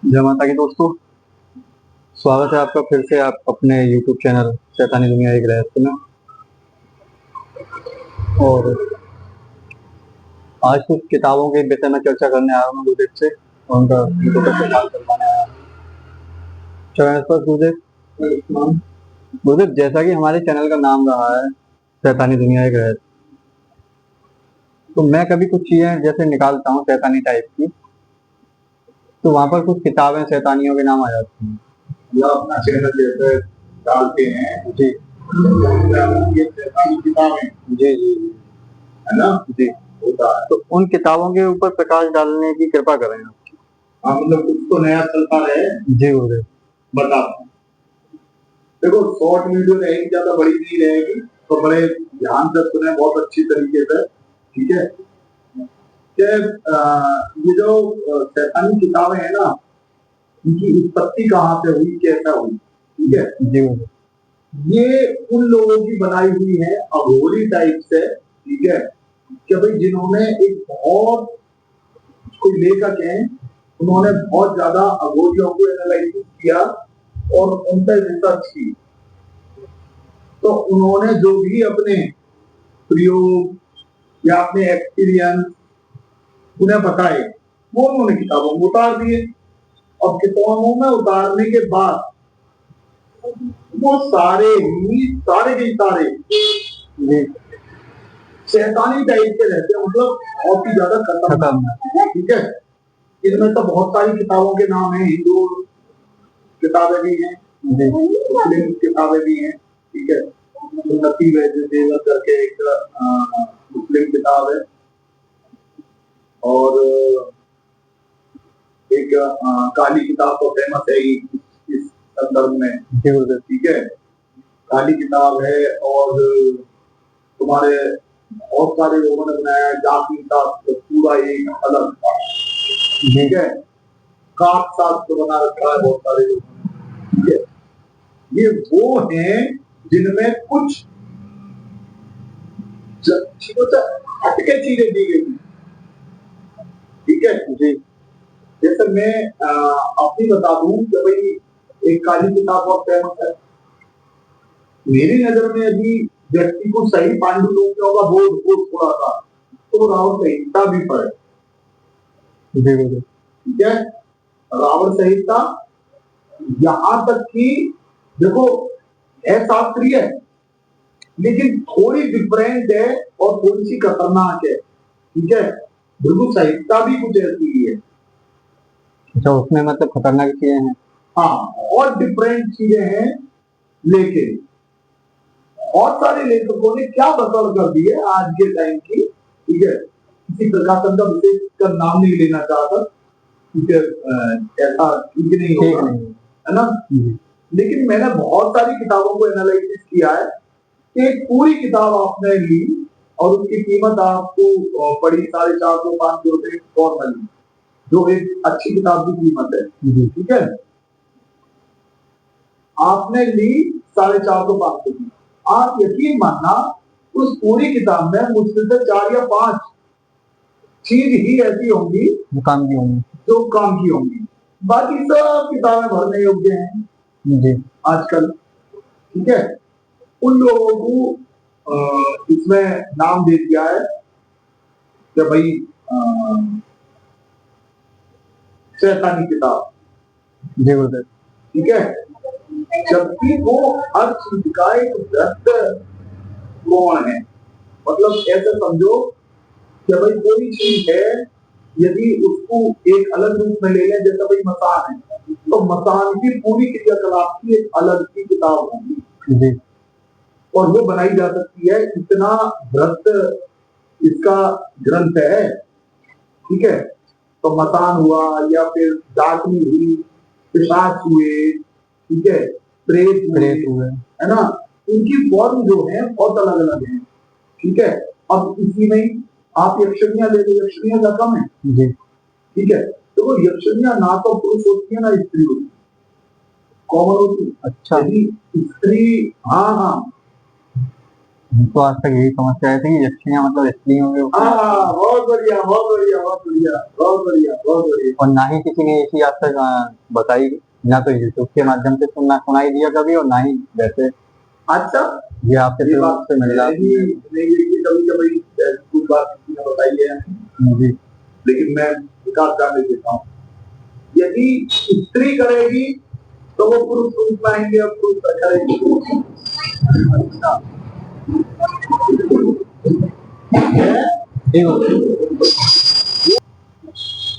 जय माता की दोस्तों। स्वागत है आपका फिर से आप अपने YouTube चैनल शैतानी दुनिया एक रहस्य में। और आज कुछ किताबों के विषय में चर्चा करने आया हूँ गुरुदेव से और उनको प्रचार करवाने आया हूँ। चरण स्पर्श गुरुदेव। गुरुदेव, जैसा कि हमारे चैनल का नाम रहा है शैतानी दुनिया एक रहस्य, तो मैं कभी कुछ चीजें जैसे निकालता हूँ शैतानी टाइप की, तो वहां पर कुछ किताबें शैतानियों के नाम आ जाती हैं या अपना चैनल जैसे डालते हैं जी। ये शैतानी किताबें जी जी जी है ना जी। होता है। तो उन किताबों के ऊपर प्रकाश डालने की कृपा करें आप। हाँ, मतलब कुछ तो नया चलता रहे। जी गुरुदेव। बता देखो, शॉर्ट वीडियो रहेगी, ज्यादा बड़ी नहीं रहेगी, तो बड़े ध्यान से सुने, बहुत अच्छी तरीके से। ठीक है कि ये जो शैतानी किताबें है ना, इनकी उत्पत्ति कहाँ से हुई, कैसा हुई। ठीक है जी ये उन लोगों की बनाई हुई है अघोरी टाइप से। ठीक है कि भाई जिन्होंने एक बहुत कोई लेखक है, उन्होंने बहुत ज्यादा अघोरियों को एनालिसिस किया और उन पर रिसर्च की, तो उन्होंने जो भी अपने प्रयोग या अपने एक्सपीरियंस उन्हें बताए, वो उन्होंने किताबों में उतार दिए। और किताबों में उतारने के बाद वो सारे के सारे शैतानी टाइप के रहते हैं, मतलब बहुत ही ज्यादा खतरनाक। ठीक है इनमें तो बहुत सारी किताबों के नाम हैं, हिंदू किताबें भी हैं, मुस्लिम किताबें भी हैं। ठीक है सुन्नति वैद्य करके एक मुस्लिम किताब है, और एक काली किताब तो फेमस है ही इस संदर्भ में। ठीक है काली किताब है, और तुम्हारे बहुत सारे लोगों ने बनाया जाति शास्त्र पूरा एक अलग था। ठीक है काट शास्त्र बना रखा है बहुत सारे लोगों ने। ठीक है ये वो हैं जिनमें कुछ हटके चीजें दी गई। ठीक है जी जैसे मैं अपनी बता दूं कि भाई एक काली किताब बहुत फेमस है। मेरी नजर में अभी व्यक्ति को सही पांडुलिपियों का बोध हो थोड़ा सा, तो रावण संहिता भी पढ़े। ठीक है रावण संहिता यहां तक कि देखो है शास्त्रीय है, लेकिन थोड़ी डिफरेंट है और थोड़ी सी खतरनाक है। ठीक है भृगु संहिता भी कुछ ऐसी ही है। अच्छा, उसमें मतलब खतरनाक चीजें हैं। हाँ और डिफरेंट चीजें हैं, लेकिन बहुत सारे लेखकों ने क्या बकड़ कर दी है आज के टाइम की। ठीक है किसी प्रकाशन का विशेष कर नाम नहीं लेना चाहता, ठीक है ऐसा ठीक नहीं होगा, है ना। लेकिन मैंने बहुत सारी किताबों को एनालिसिस किया है कि एक पूरी किताब आपने ली और उसकी कीमत आपको पड़ी 450-500 रुपए नॉर्मली, जो एक अच्छी किताब की कीमत है। ठीक है आपने ली 450-500 की, आप यकीन मानना उस पूरी किताब में मुश्किल से 4 या 5 चीज ही ऐसी होंगी जो काम की होंगी, बाकी सब किताबें भरने योग्य हैं जी आजकल। ठीक है उन लोगों को इसमें नाम दे दिया है कि भाई शैतानी किताब। जी गुरुदेव। ठीक है जबकि वो हर चीज का एक व्यक्त कौन है, मतलब ऐसे समझो कि भाई कोई चीज है, यदि उसको एक अलग रूप में ले लें, जैसे भाई मसान है, तो मसान की पूरी क्रियाकलाप की एक अलग की किताब होगी जी, और वो बनाई जा सकती है। इतना भ्रष्ट इसका ग्रंथ है। ठीक है तो मसान हुआ या फिर डाकनी हुई, पिशाच हुए, ठीक है प्रेत हुए, है ना, इनकी फॉर्म जो है बहुत अलग अलग है। ठीक है अब इसी में आप यक्षिणियां ले लो, यक्षिणियां का कम है जी। ठीक है तो वो यक्षिणियां ना तो पुरुष होती है ना स्त्री होती है, कॉमन होती है। अच्छा यदि स्त्री हाँ तो आज तक यही समस्या है कि यक्षियाँ मतलब स्त्री होंगे हाँ, बहुत बढ़िया, बहुत बढ़िया, बहुत बढ़िया, बहुत बढ़िया, बहुत बढ़िया। और ना ही किसी ने ऐसी आज तक बताई, ना तो यूट्यूब के माध्यम से सुनाई दिया कभी, और ना ही वैसे अच्छा, ये आपसे ये बात से मिल रहा कभी कभी कुछ बात किसी ने बताई है जी। लेकिन मैं विकास करने देता हूँ। यदि स्त्री करेगी तो वो पुरुष रूप में आएंगे और पुरुष करेगी। अच्छा,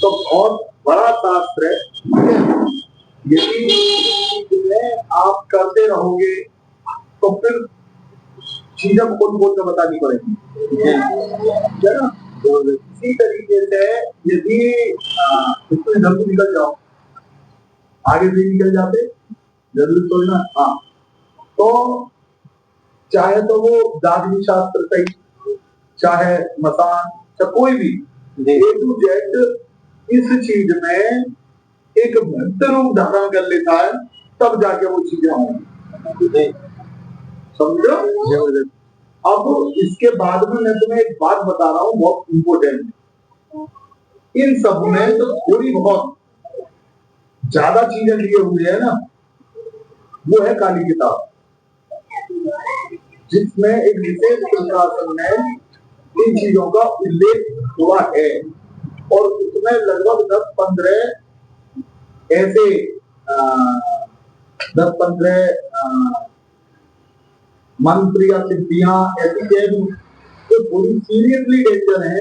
तो बहुत बड़ा शास्त्र है। यदि में आप करते रहोगे तो फिर चीजें खोल खोल कर बतानी पड़ेगी, है ना। तो इसी तरीके से यदि इसमें इधर से निकल जाओ, आगे से निकल जाते जरूर तो ना। हाँ, तो चाहे तो वो दागनी शास्त्र सही, चाहे मसान, चाहे कोई भी ए टू जेड इस चीज में एक भक्त रूप धारण कर लेता है, तब जाके वो चीजें होंगी। समझो। अब इसके बाद में मैं तुम्हें एक बात बता रहा हूँ बहुत इंपॉर्टेंट। इन सब में तो थोड़ी बहुत ज्यादा चीजें लिए हुए है ना, वो है काली किताब, जिसमें एक विशेष प्रकाशन में इन चीजों का उल्लेख हुआ है। और उसमें लगभग 10-15 ऐसे 10-15 मंत्र या सिद्धियां ऐसी है जो थोड़ी सीरियसली डेंजर है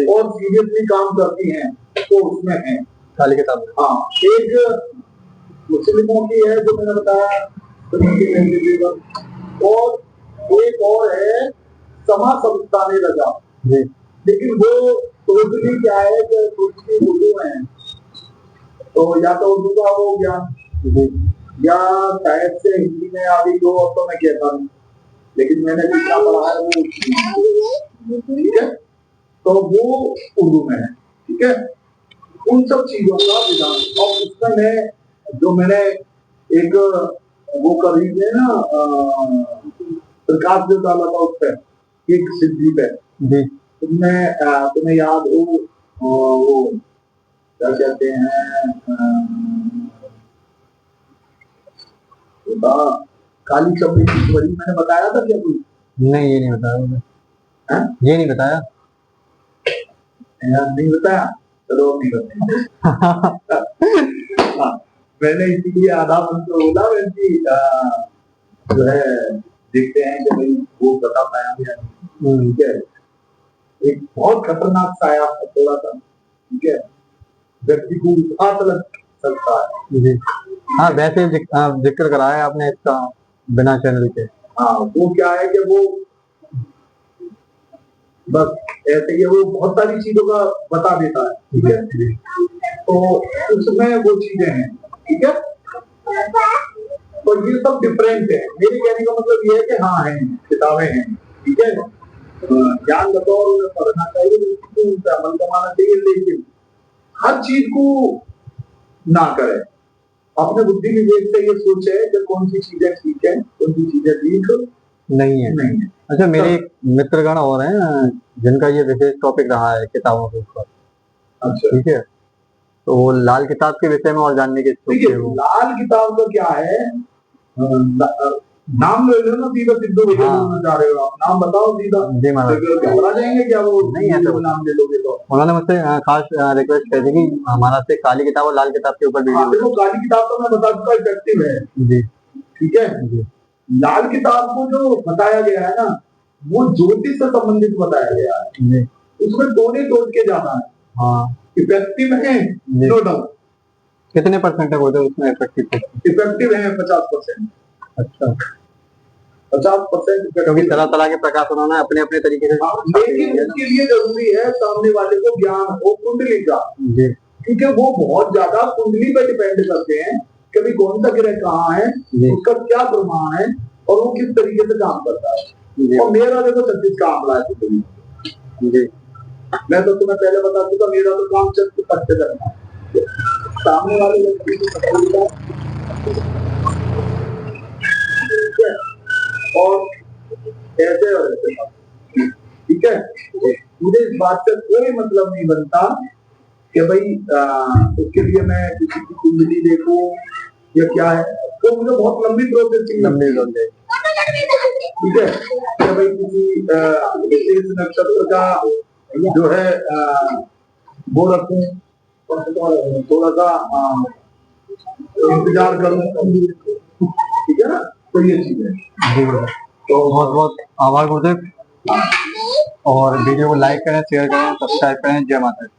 और सीरियसली काम करती हैं, तो उसमें है काली किताब। हाँ, एक मुस्लिमों की है जो मैंने बताया, और एक और है समा संस्थाने लगा, लेकिन वो टोटली क्या है कि टोटली उर्दू में है, तो या तो उर्दू का हो गया या शायद से हिंदी में आ गई हो, अब तो मैं कहता हूँ, लेकिन मैंने जितना पढ़ा है वो ठीक है, तो वो उर्दू में है। ठीक है, उन सब चीजों का विधान, और उसमें मैं जो मैंने एक वो कर रही है ना प्रकाश जो डाला था उस पर एक सिद्धि पे, तुम्हें याद हो वो क्या कहते हैं काली चमड़ी की बड़ी, मैंने बताया था क्या कुछ? नहीं, ये नहीं बताया। ये नहीं बताया यार, नहीं बताया, चलो नहीं बताया। मैंने इसीलिए आधा मंत्र बोला, वैसे जो है देखते हैं कि भाई वो बता पाया ठीक है। एक बहुत खतरनाक साया थोड़ा सा, ठीक है, व्यक्ति को उठा लग सकता है जी। हाँ, वैसे जिक्र कराया आपने इसका बिना चैनल के। हाँ, वो क्या है कि वो बस ऐसे ही वो बहुत सारी चीजों का बता देता है, ठीक है, तो उसमें वो चीजें हैं, ठीक है। तो ये सब डिफरेंट है, मेरे कहने का मतलब ये है कि हाँ है, किताबें हैं, ठीक है, ज्ञान बतौर उन्हें पढ़ना चाहिए, उनसे अमल करवाना चाहिए, लेकिन हर चीज को ना करे, अपने बुद्धि विवेक से ये सोचे कि कौन सी चीजें ठीक है, कौन सी चीजें ठीक नहीं है। अच्छा, मेरे एक मित्रगण और हैं जिनका ये विशेष टॉपिक रहा है किताबों के ऊपर। अच्छा, ठीक है, तो वो लाल किताब के विषय में और जानने के इच्छुक थे। लाल किताब का क्या है, नाम ले लो ना सीधा, सिद्धू भैया बोलना चाह रहे हो आप, नाम बताओ सीधा। जी महाराज, घबरा जाएंगे क्या वो? नहीं है, तो नाम ले लोगे तो। उन्होंने मुझसे खास रिक्वेस्ट की थी कि हमारा से काली किताब और लाल किताब के ऊपर वीडियो। देखो, काली किताब तो मैं बता चुका इफेक्टिव है जी, ठीक है जी। लाल किताब को जो बताया गया है ना, वो ज्योतिष से संबंधित बताया गया है जी। उसमें टोने टोट के जाना है। हाँ, इफेक्टिव है, नो डाउट। कितने परसेंट है बोलते उसमें इफेक्टिव है 50%। अच्छा, 50%, क्योंकि तरह तरह के प्रकाश उन्होंने अपने अपने तरीके से। लेकिन उसके लिए जरूरी है सामने वाले को ज्ञान हो कुंडली का जी, क्योंकि वो बहुत ज्यादा कुंडली पर डिपेंड करते हैं कि भाई कौन सा ग्रह कहाँ है, उसका क्या प्रमाण है और वो किस तरीके से काम करता है। और मेरा देखो 36 का आंकड़ा है जी, मैं तो तुम्हें पहले बता चुका, मेरा तो काम 36 तक करना है, सामने वाले और ऐसे मुझे इस बात से कोई मतलब नहीं बनता कि भाई उसके लिए मैं किसी की कुंडली देखूं या क्या है, तो मुझे बहुत लंबी प्रोसेसिंग लंबी लंबी ठीक है कि भाई किसी विशेष नक्षत्र का जो है वो रखूं और थोड़ा सा इंतजार करूं, ठीक है ना, तो ये चीज है। जी गुरुदेव, तो बहुत बहुत आभार गुरुदेव, और वीडियो को लाइक करें, शेयर करें, सब्सक्राइब करें। जय माता दी।